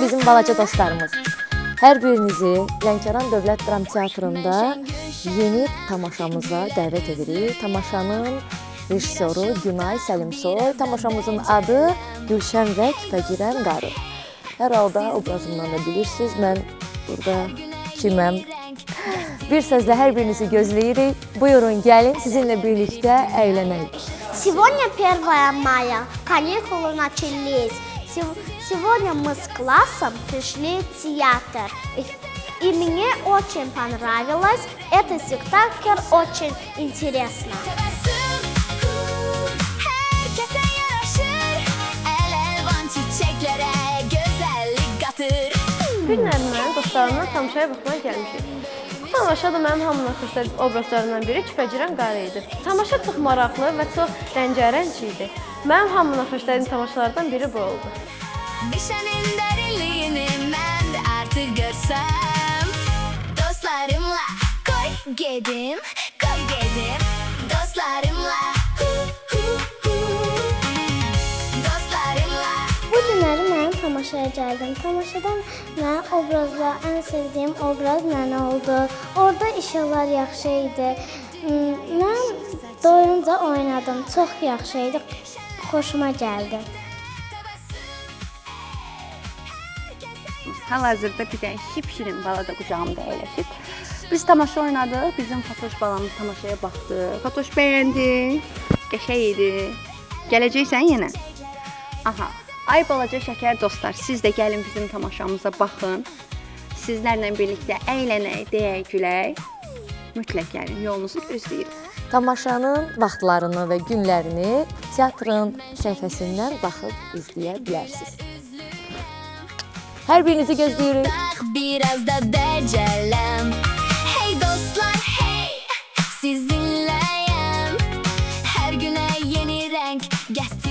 bizim balaca dostlarımız. Hər birinizi Lənkəran Dövlət Dram Teatrında yeni tamaşamıza dəvət edirik. Tamaşanın rejissoru Günay Səlimsoy, tamaşamızın adı Gülşən və Küpəgirən Qarı. Hər halda obrazımdan da bilirsiniz, mən burada kiməm. Bir sözlə hər birinizi gözləyirik. Buyurun, gəlin sizinlə birlikdə əylənək. Сегодня 1 мая, каникулы начались. Сегодня мы с классом пришли в театр. И мне очень понравилось. Этот спектакль очень интересно. Günlər mən dostlarımla tamaşaya baxmaya gəlmişik. Bu tamaşa da mənim hamına xoşlayan obrazlarından biri Küpəgirən Qarı idi. Tamaşa çox maraqlı və çox rəngərəng idi. Mənim hamına xoşlayan tamaşalardan biri bu oldu. Düşənin dərinliyini mən də artıq görsəm, dostlarımla qoy gedim, dostlarımla dostlarımla. Bu günləri mən tamaşaya gəldim. Tamaşadan mən obrazla ən sevdiyim obraz mənə oldu. Orada işıqlar yaxşı idi. Mən doyunca oynadım. Çox yaxşı idi. Xoşuma gəldi. Hal-hazırda bir dənə şirin bala da qucağımda əyləşib. Biz tamaşa oynadıq, bizim Fatoş balamız tamaşaya baxdı. Fatoş bəyəndi, qəşəng idi. Gələcəksən yenə? Aha, ay balaca şəkər dostlar, siz də gəlin bizim tamaşamıza baxın. Sizlərlə birlikdə əylənək, deyək, gülək. Mütləq gəlin, yolunuzu gözləyirik. Tamaşanın vaxtlarını və günlərini teatrın səhifəsindən baxıb izləyə bilərsiniz. Hər birinizi gözləyirik. Biraz da dəcələm. Hey dostlar, hey, sizinləyəm. Hər günə yeni rəng gətir.